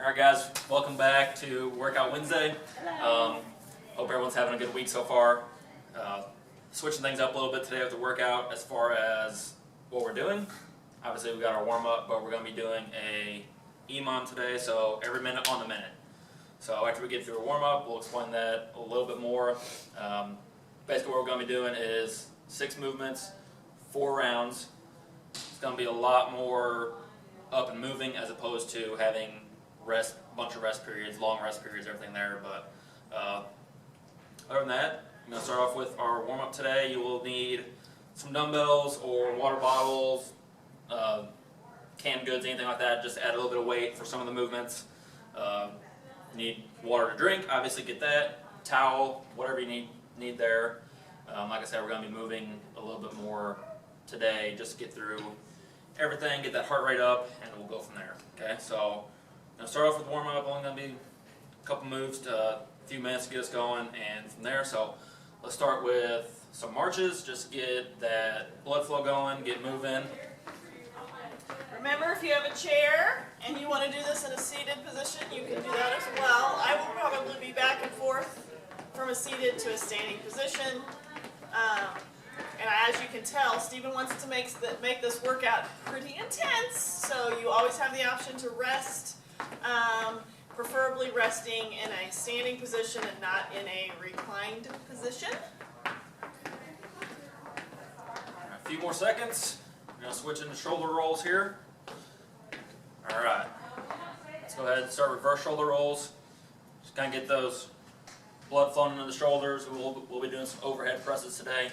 Alright guys, welcome back to Workout Wednesday. Hope everyone's having a good week so far. Switching things up a little bit today with the workout as far as what we're doing. Obviously we got our warm-up, but we're going to be doing a EMOM today, so every minute on the minute. So after we get through a warm-up, we'll explain that a little bit more. Basically what we're going to be doing is 6 movements, 4 rounds. It's going to be a lot more up and moving as opposed to having bunch of rest periods, long rest periods, everything there. But other than that, I'm going to start off with our warm-up today. You will need some dumbbells or water bottles, canned goods, anything like that. Just add a little bit of weight for some of the movements. You need water to drink, obviously get that. Towel, whatever you need there. Like I said, we're going to be moving a little bit more today just to get through everything, get that heart rate up, and we'll go from there. Okay, so I'm going to start off with warm-up. Only going to be a couple moves, a few minutes to get us going, and from there, so let's start with some marches, just get that blood flow going, get moving. Remember, if you have a chair and you want to do this in a seated position, you can do that as well. I will probably be back and forth from a seated to a standing position. And as you can tell, Stephen wants to make this workout pretty intense, so you always have the option to rest, preferably resting in a standing position and not in a reclined position. A few more seconds. We're going to switch into shoulder rolls here. Alright, let's go ahead and start reverse shoulder rolls. Just kind of get those blood flowing into the shoulders. We'll be doing some overhead presses today.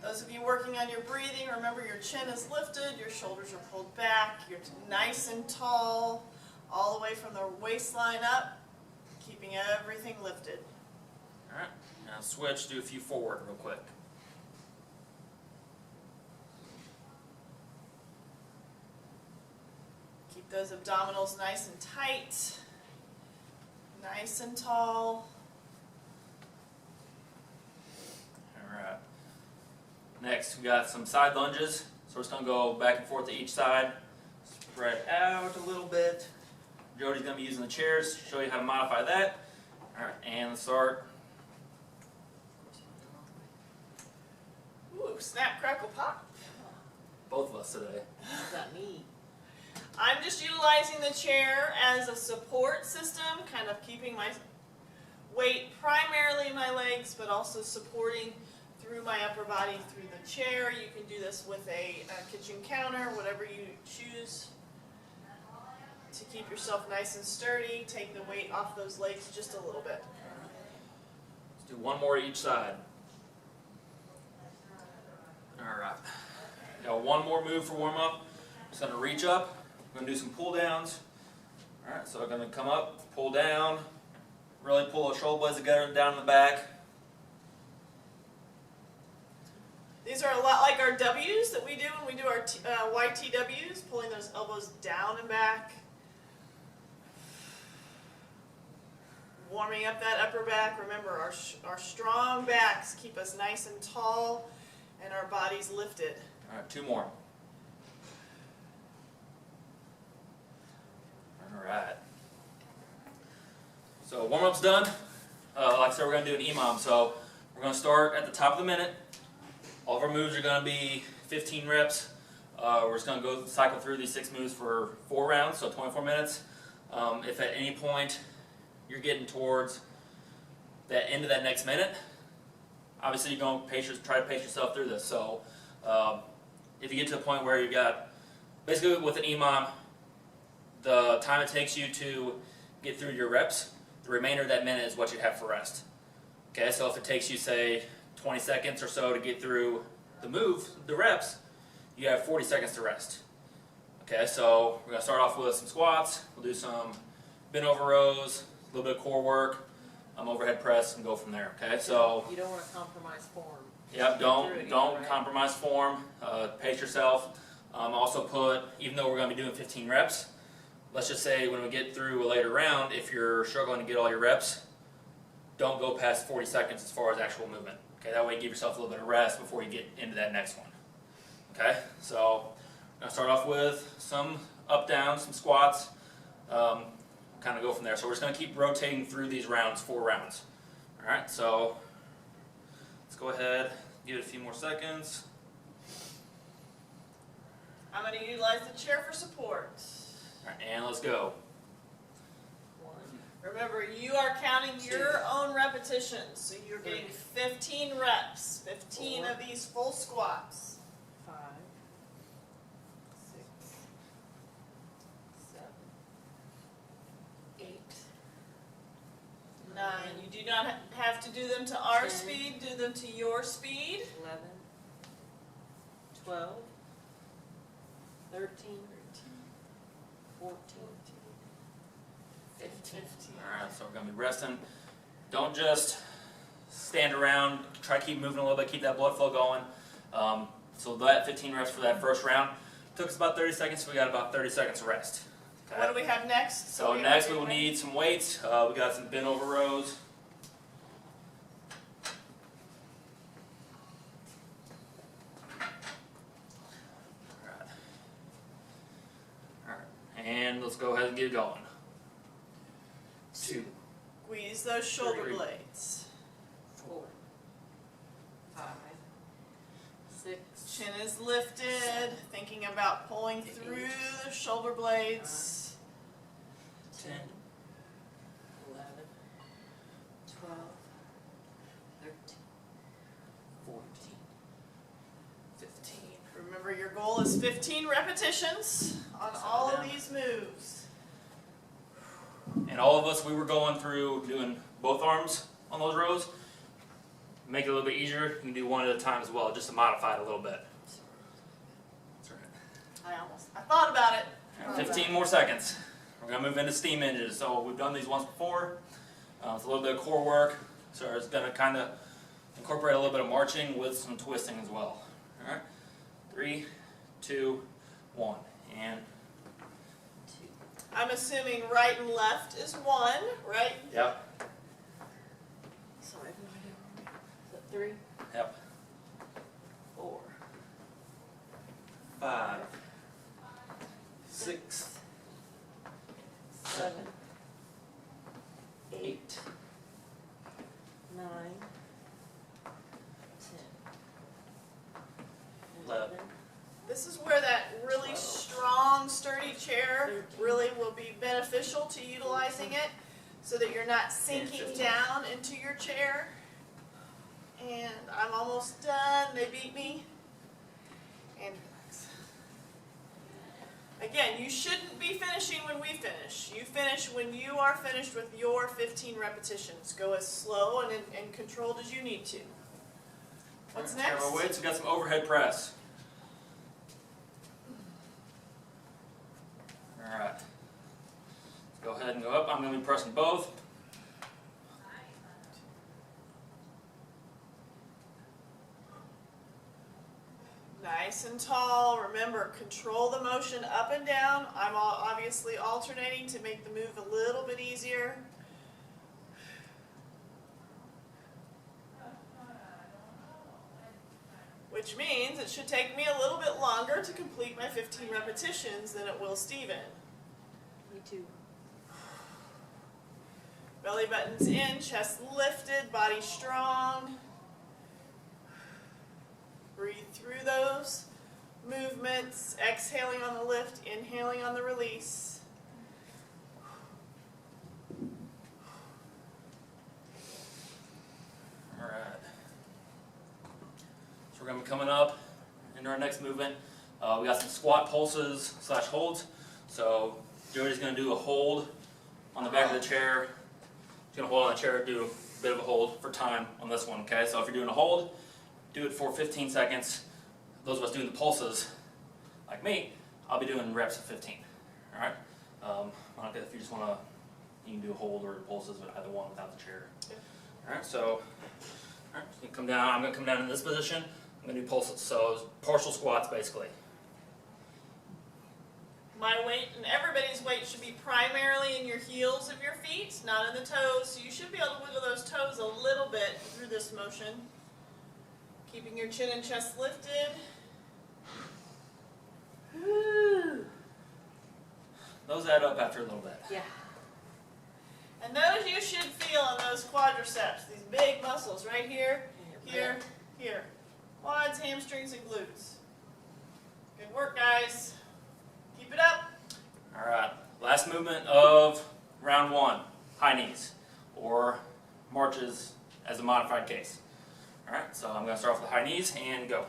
Those of you working on your breathing, remember your chin is lifted, your shoulders are pulled back, you're nice and tall, all the way from the waistline up, keeping everything lifted. Alright, now switch, do a few forward real quick. Keep those abdominals nice and tight, nice and tall. Alright. Next, we got some side lunges. So we're just going to go back and forth to each side. Spread out a little bit. Jody's going to be using the chairs to show you how to modify that. Alright, and let's start. Ooh, snap, crackle, pop. Both of us today. Not me. I'm just utilizing the chair as a support system, kind of keeping my weight primarily in my legs, but also supporting through my upper body through the chair. You can do this with a kitchen counter, whatever you choose to keep yourself nice and sturdy. Take the weight off those legs just a little bit. Let's do one more each side. Alright. Got one more move for warm up. Just going to reach up. We're going to do some pull downs. Alright, so I'm going to come up, pull down, really pull the shoulder blades together down in the back. These are a lot like our W's that we do when we do our YTWs, pulling those elbows down and back. Warming up that upper back. Remember, our strong backs keep us nice and tall and our bodies lifted. Alright, 2 more. Alright. So warm-up's done. Like I said, we're going to do an EMOM. So we're going to start at the top of the minute. All of our moves are going to be 15 reps. We're just going to go cycle through these 6 moves for 4 rounds, so 24 minutes. If at any point you're getting towards the end of that next minute, obviously you're going to try to pace yourself through this. So if you get to a point where you've got, basically with an EMOM, the time it takes you to get through your reps, the remainder of that minute is what you have for rest. Okay, so if it takes you, say, 20 seconds or so to get through the move, the reps, you have 40 seconds to rest. Okay, so we're going to start off with some squats. We'll do some bent over rows, a little bit of core work, overhead press, and go from there. Okay, so you don't want to compromise form. Yep, don't compromise form. Pace yourself. Also put, even though we're going to be doing 15 reps, let's just say when we get through a later round, if you're struggling to get all your reps, don't go past 40 seconds as far as actual movement. Okay, that way you give yourself a little bit of rest before you get into that next one. Okay, so Gonna start off with some up down, some squats. Kind of go from there. So we're just gonna keep rotating through these rounds, 4 rounds. All right. So let's go ahead, give it a few more seconds. I'm going to utilize the chair for support. All right, and let's go. Remember, you are counting your own repetitions, so you're getting 15 reps, 15 of these full squats. 5, 6, 7, 8, 9. You do not have to do them to our 10. speed, do them to your speed. 11, 12, 13, 14, 15. Alright, so we're going to be resting. Don't just stand around, try to keep moving a little bit, keep that blood flow going. So that 15 reps for that first round took us about 30 seconds, so we got about 30 seconds of rest. Okay? What do we have next? So next we will need some weights. We got some bent over rows. Alright, and let's go ahead and get going. 2. Squeeze those shoulder 3. blades. 4, 5, 6, Chin is lifted, thinking about pulling through the shoulder blades. 10. 11, 12, 13, 14. 15. Remember, your goal is 15 repetitions on all of these moves. And all of us, we were going through doing both arms on those rows. Make it a little bit easier. You can do one at a time as well, just to modify it a little bit. That's right. I thought about it. And 15 more seconds. We're going to move into steam engines. So we've done these once before. It's a little bit of core work. So it's going to kind of incorporate a little bit of marching with some twisting as well. All right. 3, 2, 1. And 2. I'm assuming right and left is 1, right? yep. So I have no idea. Is that 3, Yep. 4, 5, 6, 7, 8, 9, 10, 11. This is where that really strong, sturdy chair really will be beneficial to utilizing it so that you're not sinking 15. down into your chair. And I'm almost done. They beat me. And relax. Again, you shouldn't be finishing when we finish. You finish when you are finished with your 15 repetitions. Go as slow and controlled as you need to. What's All right, next? our weights, we got some overhead press. Alright. Let's go ahead and go up. I'm going to be pressing both. Nice and tall. Remember, control the motion up and down. I'm obviously alternating to make the move a little bit easier. Which means it should take me a little bit longer to complete my 15 repetitions than it will Steven. Me too. Belly buttons in, chest lifted, body strong. Breathe through those movements, exhaling on the lift, inhaling on the release. Alright. So we're going to be coming up into our next movement. We got some squat pulses / holds. So Jody's going to do a hold on the back of the chair. She's going to hold on the chair, do a bit of a hold for time on this one, okay? So if you're doing a hold, do it for 15 seconds. Those of us doing the pulses, like me, I'll be doing reps of 15, alright? If you just want to, you can do a hold or pulses, but either one without the chair. Alright, so, just gonna come down. I'm going to come down in this position. I'm going to do pulses, so partial squats basically. My weight and everybody's weight should be primarily in your heels of your feet, not in the toes. So you should be able to wiggle those toes a little bit through this motion. Keeping your chin and chest lifted. Woo. Those add up after a little bit. Yeah. And those you should feel in those quadriceps, these big muscles right here, here, here. Quads, hamstrings, and glutes. Good work, guys. Keep it up. All right, last movement of round one, high knees, or marches as a modified case. All right, so I'm gonna start off with the high knees and go.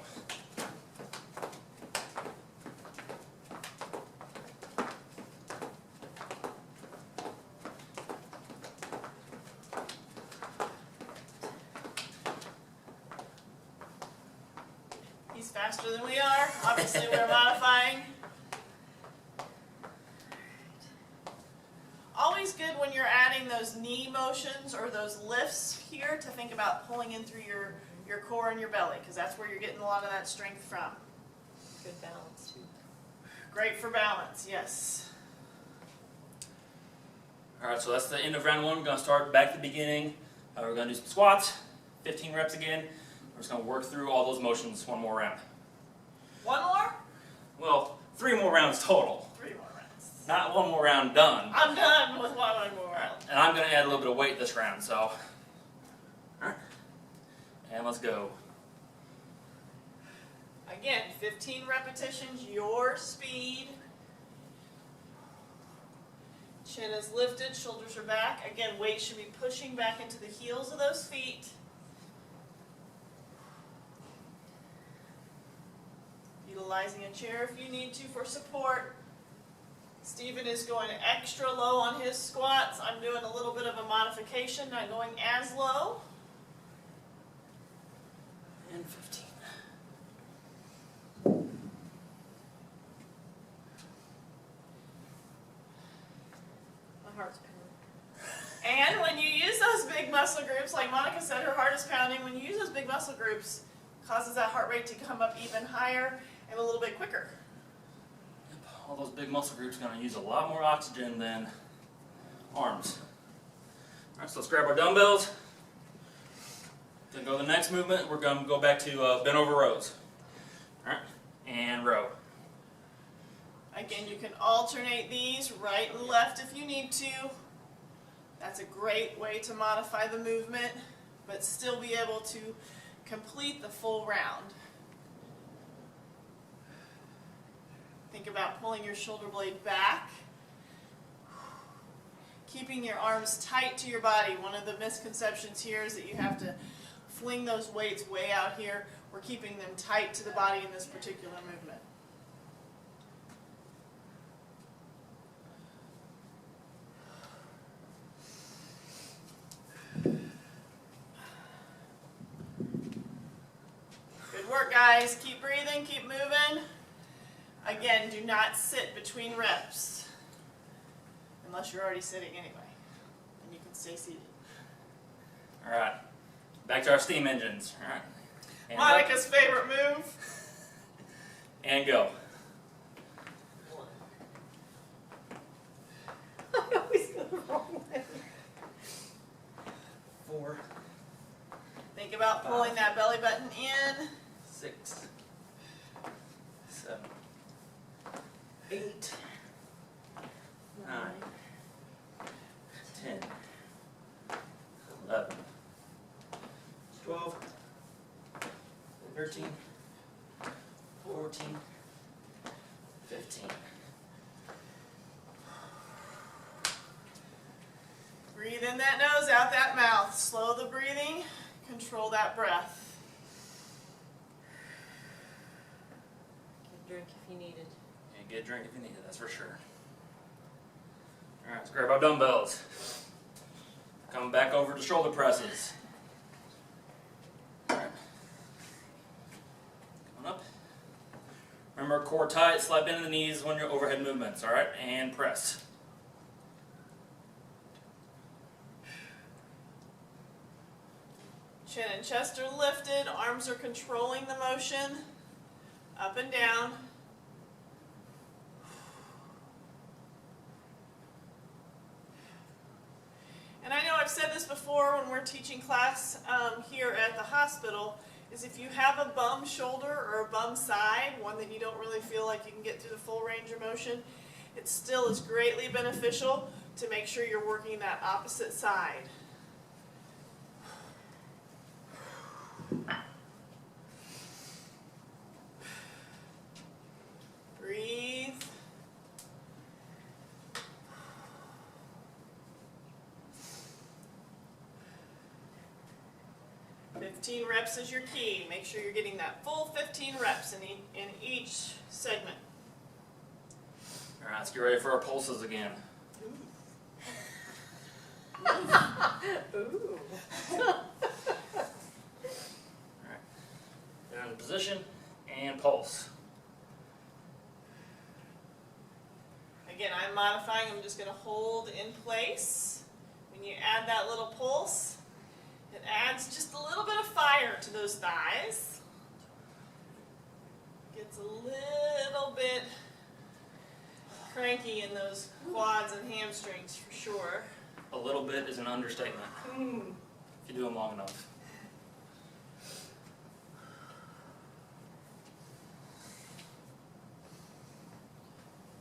He's faster than we are. Obviously, we're modifying. Always good when you're adding those knee motions or those lifts here to think about pulling in through your core and your belly, because that's where you're getting a lot of that strength from. Good balance too. Great for balance, yes. All right, so that's the end of round one. We're gonna start back at the beginning. We're gonna do some squats, 15 reps again. We're just gonna work through all those motions one more round. One more? Well, 3 more rounds total. 3 more rounds. Not 1 more round done. I'm done with one more All right, round. and I'm gonna add a little bit of weight this round, so. All right, and let's go. Again, 15 repetitions, your speed. Chin is lifted, shoulders are back. Again, weight should be pushing back into the heels of those feet. Utilizing a chair if you need to for support. Stephen is going extra low on his squats. I'm doing a little bit of a modification, not going as low. And 15. My heart's pounding. And when you use those big muscle groups, like Monica said, her heart is pounding. When you use those big muscle groups, it causes that heart rate to come up even higher and a little bit quicker. Yep, all those big muscle groups are gonna use a lot more oxygen than arms. All right, so let's grab our dumbbells. Then go to the next movement. We're gonna go back to bent over rows. All right, and row. Again, you can alternate these right and left if you need to. That's a great way to modify the movement, but still be able to complete the full round. Think about pulling your shoulder blade back, keeping your arms tight to your body. One of the misconceptions here is that you have to fling those weights way out here. We're keeping them tight to the body in this particular movement. Good work, guys. Keep breathing, keep moving. Again, do not sit between reps, unless you're already sitting anyway, and you can stay seated. All right, back to our steam engines. All right, and Monica's favorite move. and go. I always go the wrong way. 4, Think about pulling that belly button in. 6, 7, 8, 9, 10, 11, 12, 13, 14, 15. Breathe in that nose, out that mouth. Slow the breathing, control that breath. Get a drink if you need it. And get a drink if you need it, that's for sure. All right, let's grab our dumbbells. Coming back over to shoulder presses. All right. Coming up. Remember, core tight, slide into the knees when your overhead movements, all right? And press. Chin and chest are lifted, arms are controlling the motion, up and down. And I know I've said this before when we're teaching class here at the hospital, is if you have a bum shoulder or a bum side, one that you don't really feel like you can get through the full range of motion, it still is greatly beneficial to make sure you're working that opposite side. Breathe. "15 reps is your key. Make sure you're getting that full 15 reps in each segment. All right, let's get ready for our pulses again. Ooh. Alright. Down in position and pulse. Again, I'm modifying. I'm just going to hold in place. When you add that little pulse, it adds just a little bit of fire to those thighs. Gets a little bit cranky in those quads and hamstrings for sure. A little bit is an understatement if you do them long enough.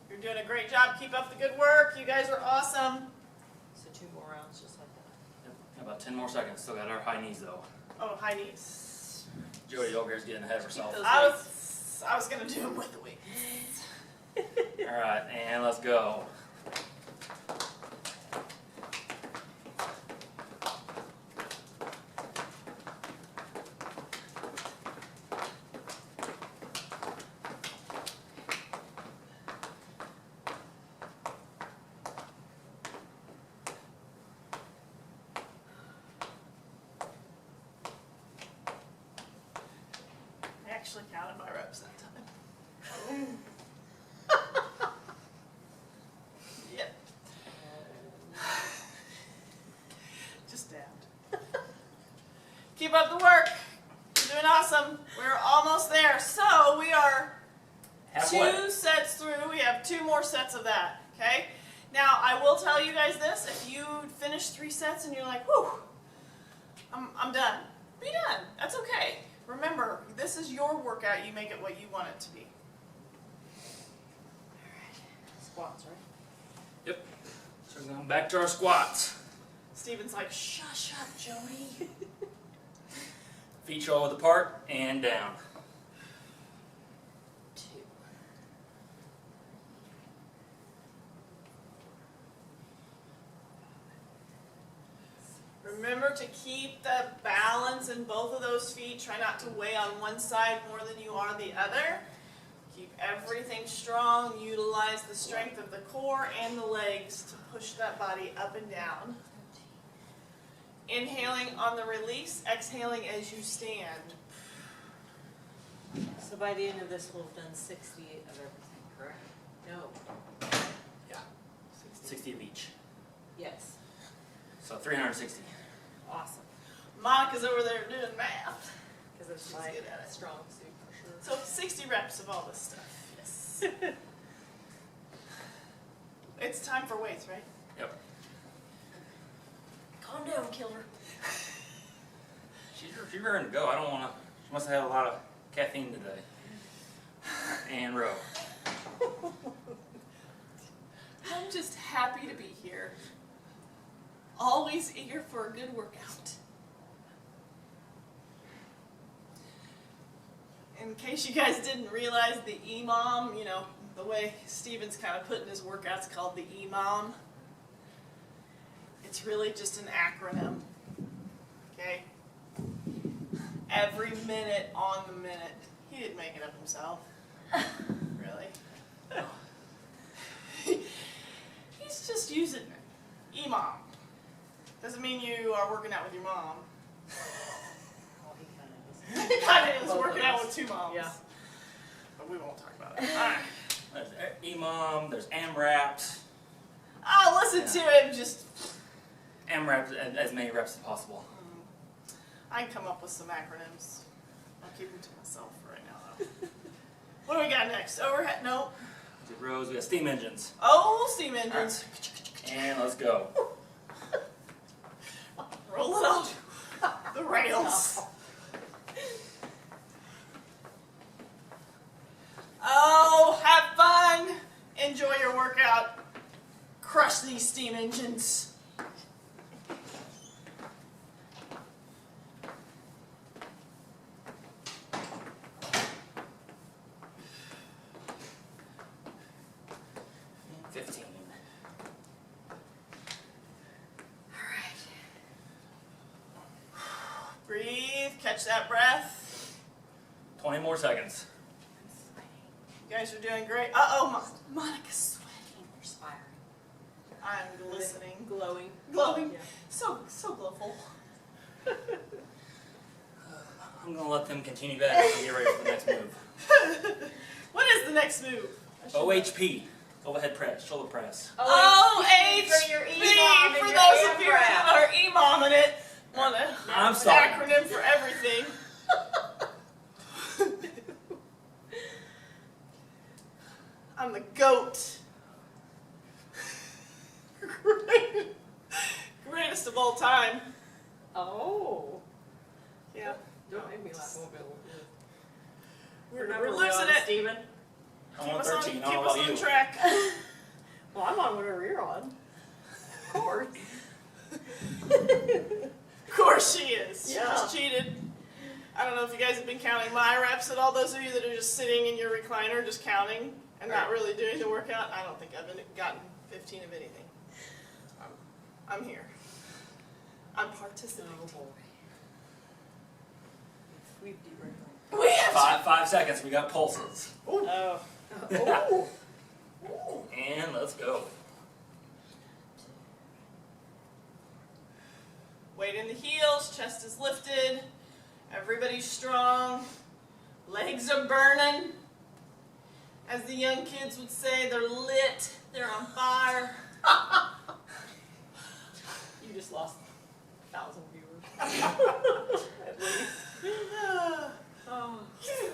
You're doing a great job. Keep up the good work. You guys are awesome. So 2 more rounds just like that. Yep. About 10 more seconds. Still got our high knees though. Oh, high knees. Jody over here's getting ahead of herself. those- I was going to do them with the weight. Alright, and let's go. I actually counted my reps that time. Yep. Just dabbed. Keep up the work. You're doing awesome. We're almost there. So we are Halfway. 2 sets through. We have 2 more sets of that. Okay? Now, I will tell you guys this. If you finish 3 sets and you're like, whew, I'm done. Be done. That's okay. Remember, this is your workout. You make it what you want it to be. Squats, right? Yep. So we're going back to our squats. Steven's like, shush up, Jody. Feet shoulder width apart and down. 2. Remember to keep the balance in both of those feet. Try not to weigh on one side more than you are the other. Keep everything strong. Utilize the strength of the core and the legs to push that body up and down. Inhaling on the release, exhaling as you stand. So by the end of this, we'll have done 60 of everything, correct? No. Yeah. 60 of each. Yes. So 360. Awesome. Monica's over there doing math. Because it's She's my good at it. strong suit for sure. So 60 reps of all this stuff. Yes. It's time for weights, right? Yep. Calm down, killer. She's ready to go. I don't want to. She must have had a lot of caffeine today. And row. I'm just happy to be here. Always eager for a good workout. In case you guys didn't realize, the EMOM, you know, the way Steven's kind of putting his workouts called the EMOM. It's really just an acronym. Okay? Every minute on the minute. He didn't make it up himself. Really? He's just using EMOM. Doesn't mean you are working out with your mom. Oh, he kind of is. He kind of is Both working of out us. with 2 moms. Yeah. But we won't talk about it. Alright. There's EMOM, there's AMRAPs. Oh, listen to him just... AMRAPs, as many reps as possible. I can come up with some acronyms. I'll keep them to myself for right now, though. What do we got next? Overhead? Nope. Two rows, we got steam engines. Oh, steam engines. And let's go. Roll it on the rails. go. Have fun. Enjoy your workout. Crush these steam engines. Breathe, catch that breath. 20 more seconds. You guys are doing great. Uh-oh, Monica's sweating. Perspiring. I'm listening. Glowing. Glowing. Yeah. So glowful. I'm going to let them continue that and get ready for the next move. What is the next move? OHP, overhead press, shoulder press. OHP for your EMOM for and those your of you AMRAP. who are EMOMing it. I'm An sorry. acronym for everything. I'm the GOAT. Greatest of all time. Oh. Yeah. Don't make me laugh. Won't be able to do it. We're losing it. Steven. I'm Keep on us on, 13, I keep don't know us about on you. track. Well, I'm on whatever you're on. Of course. Of course she is. She Yeah. just cheated. I don't know if you guys have been counting my reps at all. Those of you that are just sitting in your recliner just counting and not really doing the workout, I don't think I've gotten 15 of anything. I'm here. I'm participating. Oh boy. We've derailed. We have 5 seconds, we got pulses. Oh. Oh. And let's go. weight in the heels, chest is lifted, everybody's strong, legs are burning. As the young kids would say, they're lit, they're on fire. You just lost 1,000 viewers. At least. Oh.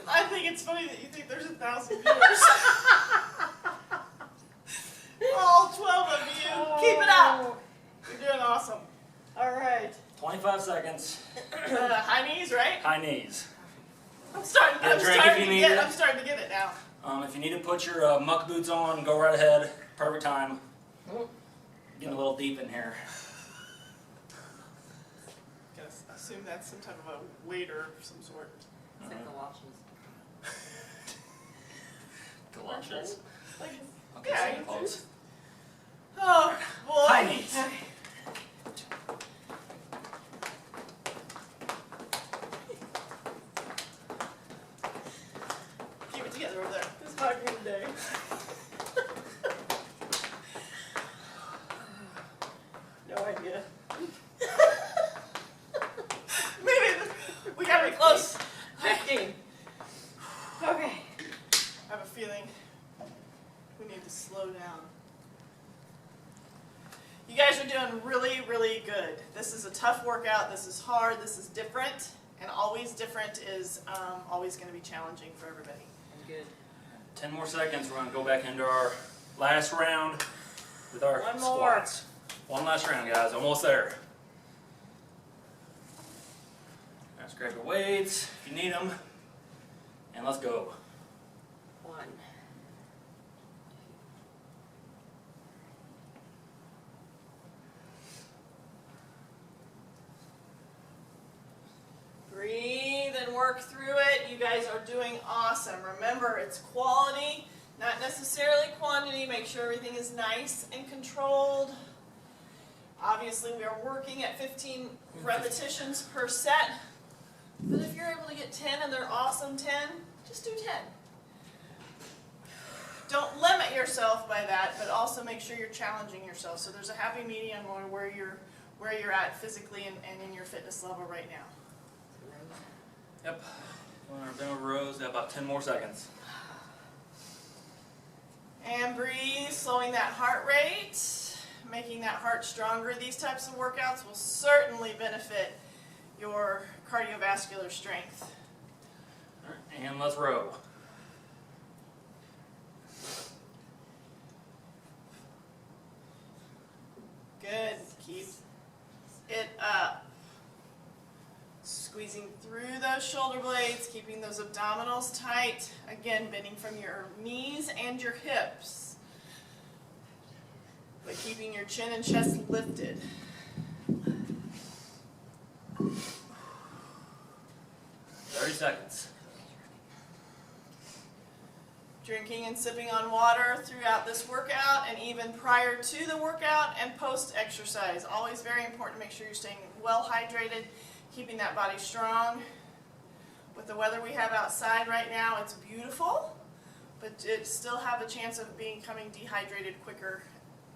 I think it's funny that you think there's 1,000 viewers. All 12 of you, keep it up. You're doing awesome. All right. 25 seconds. High knees, right? High knees. I'm starting Get a drink if you need it. I'm starting to get it now. If you need to put your muck boots on, go right ahead. Perfect time. Getting a little deep in here. Gotta assume that's some type of a waiter of some sort. It's like the washes. Galoshes. Like, Okay, yeah, so close. oh boy. High knees. Keep it together over there. It's hard for today. No idea. Maybe we gotta be close. 15. Okay. I have a feeling we need to slow down. You guys are doing really, really good. This is a tough workout. This is hard. This is different. And always different is always going to be challenging for everybody. I'm good. 10 more seconds. We're going to go back into our last round with our One more. squats. One last round, guys. Almost there. Let's grab your weights if you need them. And let's go. 1. Breathe and work through it. You guys are doing awesome. Remember, it's quality, not necessarily quantity. Make sure everything is nice and controlled. Obviously, we are working at 15 repetitions per set. But if you're able to get 10 and they're awesome 10, just do 10. Don't limit yourself by that, but also make sure you're challenging yourself. So there's a happy medium on where you're at physically and in your fitness level right now. Yep. Doing our bent over rows. Got about 10 more seconds. And breathe, slowing that heart rate, making that heart stronger. These types of workouts will certainly benefit your cardiovascular strength. All right, and let's row. Good. Keep it up. Squeezing through those shoulder blades, keeping those abdominals tight. Again, bending from your knees and your hips, but keeping your chin and chest lifted. 30 seconds. Drinking and sipping on water throughout this workout and even prior to the workout and post-exercise. Always very important to make sure you're staying well hydrated, keeping that body strong. With the weather we have outside right now, it's beautiful, but it still have a chance of becoming dehydrated quicker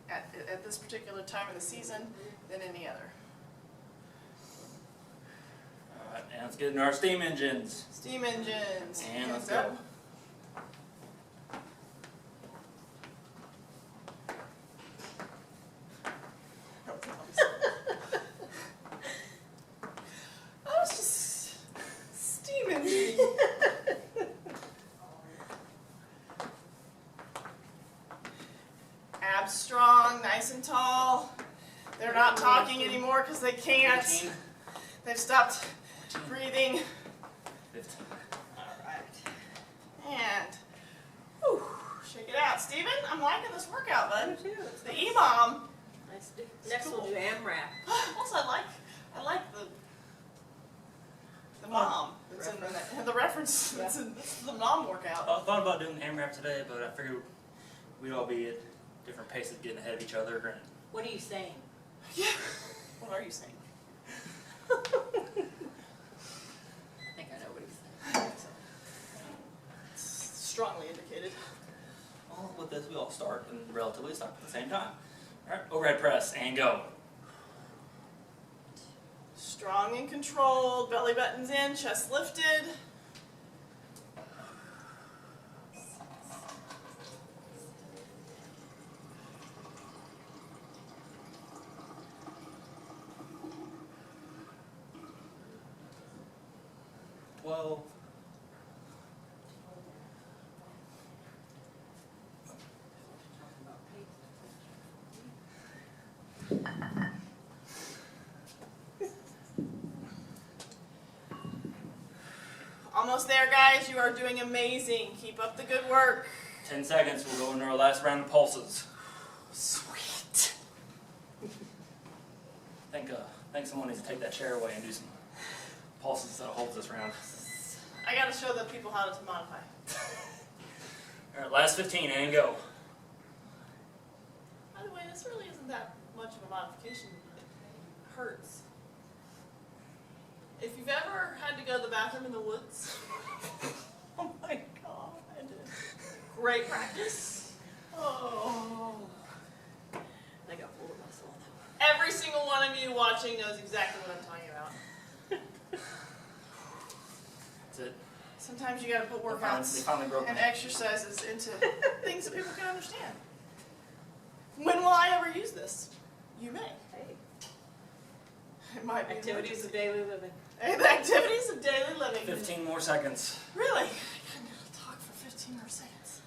at this particular time of the season than any other. Alright, and let's get into our steam engines. Steam engines. And let's Hands go. up. I was just steam engine. Abs strong, nice and tall. They're not talking anymore because they can't. 15, They've stopped breathing. 15. Alright. And whew, shake it out. Steven, I'm liking this workout, bud. The EMOM. Nice. Next we'll do AMRAP. Also, I like the mom. That's in the reference. That's in the mom workout. I thought about doing the AMRAP today, but I figured we'd all be at different paces getting ahead of each other. And What are you saying? Yeah. What are you saying? I think I know what he's saying. It's strongly indicated. well, with this, we all start and relatively stop at the same time. Alright, overhead press and go. Strong and controlled. Belly buttons in, chest lifted. Almost there, guys. You are doing amazing. Keep up the good work. 10 seconds, we'll go into our last round of pulses. Sweet. I think someone needs to take that chair away and do some pulses that holds this round. I gotta show the people how to modify. Alright, last 15 and go. By the way, this really isn't that much of a modification. It hurts. If you've ever had to go to the bathroom in the woods, oh my god, great practice. Oh. I got full of muscle. Every single one of you watching knows exactly what I'm talking about. That's it. Sometimes you gotta put They workouts finally broke and me. exercises into things that people can understand. When will I ever use this? You may. Hey, It might be activities of daily living. Hey, the activities of daily living. 15 more seconds. Really? I couldn't talk for 15 more seconds.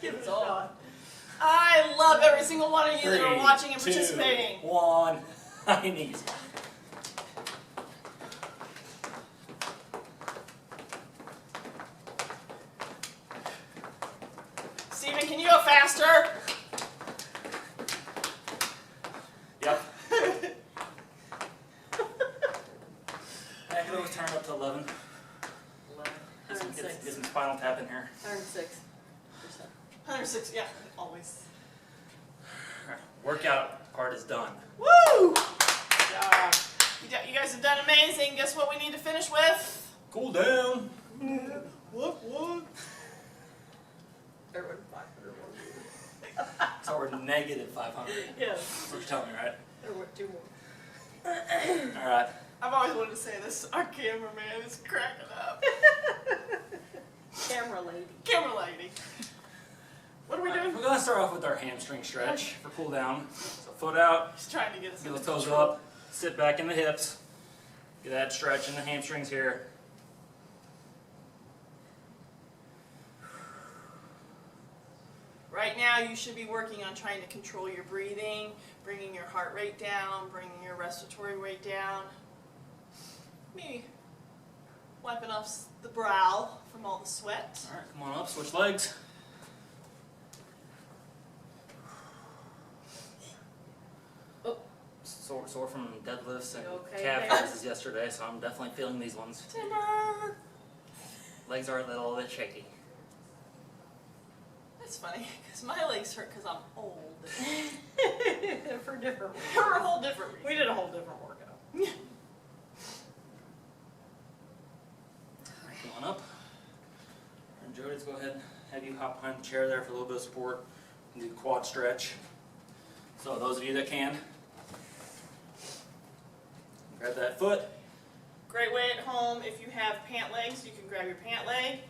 Give it a shot. I love every single one of you that are 3, watching and 2, participating. 1. High knees. Steven, can you go faster? Yep. I can always turn it up to 11. 11. Get some 106. spinal tap in here. 106%. 106, yeah, always. Alright, workout part is done. Woo! Yeah. You guys have done amazing. Guess what we need to finish with? Cool down. What? Everyone 500 more. So we're negative 500. Yes. That's what you're telling me, right? There were 2 more. Alright. I've always wanted to say this. Our cameraman is cracking up. Camera lady. Camera lady. What are we doing? We're going to start off with our hamstring stretch for cool down. So foot out, He's trying to get us get into those toes control. up, sit back in the hips. Get that stretch in the hamstrings here. Right now, now you should be working on trying to control your breathing, bringing your heart rate down, bringing your respiratory rate down. Maybe wiping off the brow from all the sweat. All right, come on up, switch legs. Oh. Sore from deadlifts and You okay calf there? raises yesterday, so I'm definitely feeling these ones. Timber! Legs are a little bit shaky. That's funny, because my legs hurt because I'm old. For different reasons. For a whole different reason. We did a whole different workout. Come on up. And Jody, let's go ahead and have you hop behind the chair there for a little bit of support and do quad stretch. So those of you that can, grab that foot. Great way at home, if you have pant legs, you can grab your pant leg.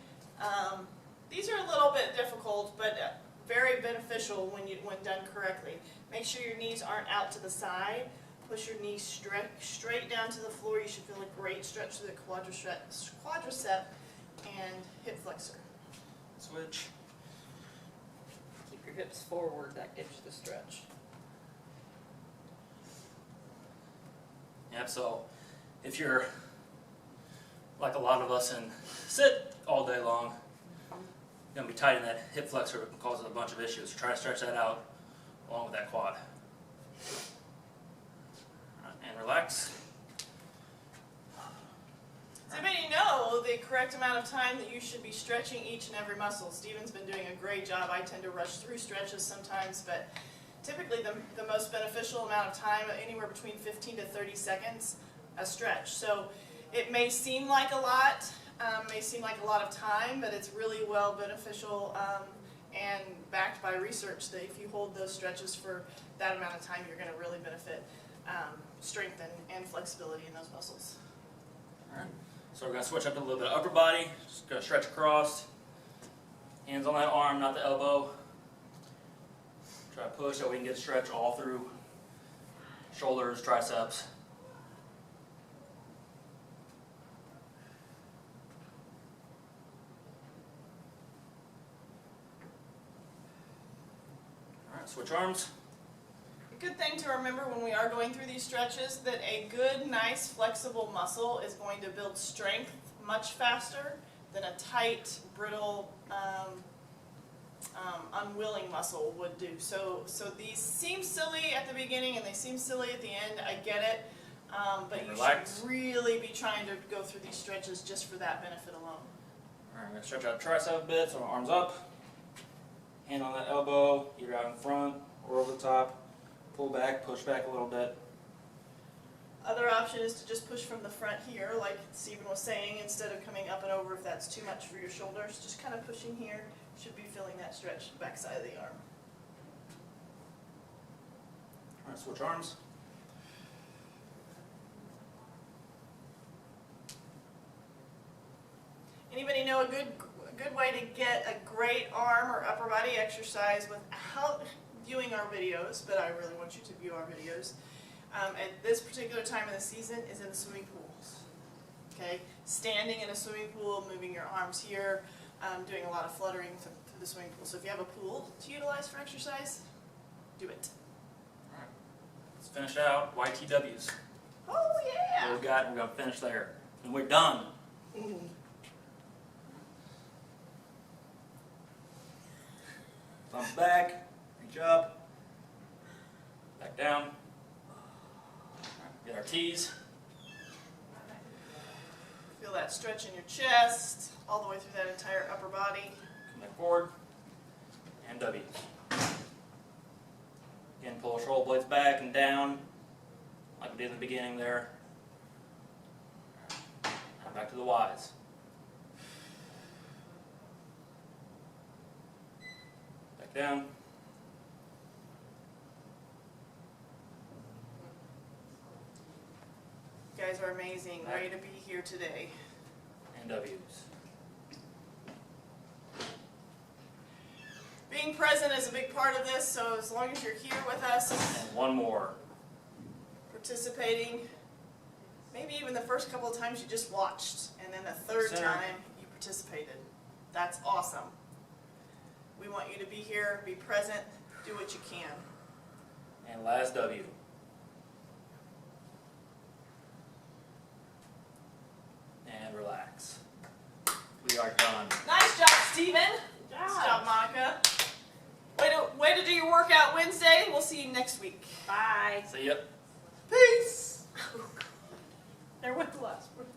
These are a little bit difficult, but very beneficial when done correctly. Make sure your knees aren't out to the side. Push your knees straight down to the floor. You should feel a great stretch through the quadricep and hip flexor. Switch. Keep your hips forward, that gives you the stretch. Yep, so if you're like a lot of us and sit all day long, you're going to be tight in that hip flexor, it can cause a bunch of issues. Try to stretch that out along with that quad. All right, and relax. Does anybody know the correct amount of time that you should be stretching each and every muscle? Steven's been doing a great job. I tend to rush through stretches sometimes, but typically the most beneficial amount of time, anywhere between 15 to 30 seconds a stretch. So it may seem like a lot, of time, but it's really well beneficial and backed by research that if you hold those stretches for that amount of time, you're going to really benefit strength and flexibility in those muscles. All right. So we're going to switch up to a little bit of upper body. Just going to stretch across. Hands on that arm, not the elbow. Try to push so we can get a stretch all through shoulders, triceps. All right, switch arms. A good thing to remember when we are going through these stretches that a good, nice, flexible muscle is going to build strength much faster than a tight, brittle, unwilling muscle would do. So these seem silly at the beginning and they seem silly at the end. I get it, but you Relax. should really be trying to go through these stretches just for that benefit alone. All right, I'm going to stretch out the tricep a bit, so my arms up. Hand on that elbow, either out in front or over the top. Pull back, push back a little bit. Other option is to just push from the front here, like Stephen was saying, instead of coming up and over if that's too much for your shoulders. Just kind of pushing here. Should be feeling that stretch back side of the arm. All right, switch arms. Anybody know a good way to get a great arm or upper body exercise without viewing our videos, but I really want you to view our videos, at this particular time of the season is in the swimming pools. Okay? Standing in a swimming pool, moving your arms here, doing a lot of fluttering through the swimming pool. So if you have a pool to utilize for exercise, do it. All right, let's finish out YTWs. Oh yeah! What we got, we're going to finish there. And we're done. Thumbs back, reach up, back down. Get our T's. Feel that stretch in your chest, all the way through that entire upper body. Come back forward. And W's. Again, pull our shoulder blades back and down, like we did in the beginning there. Now back to the Y's. Back down. You guys are amazing. Ready to be here today. And W's. Being present is a big part of this, so as long as you're here with us, And one more. participating, maybe even the first couple of times you just watched, and then the third Center. time you participated. That's awesome. We want you to be here, be present, do what you can. And last W. And relax. We are done. Nice job, Steven. Good Nice job, Monica. Way to do your workout Wednesday. We'll see you next week. Bye. See ya. Peace. There went the last one.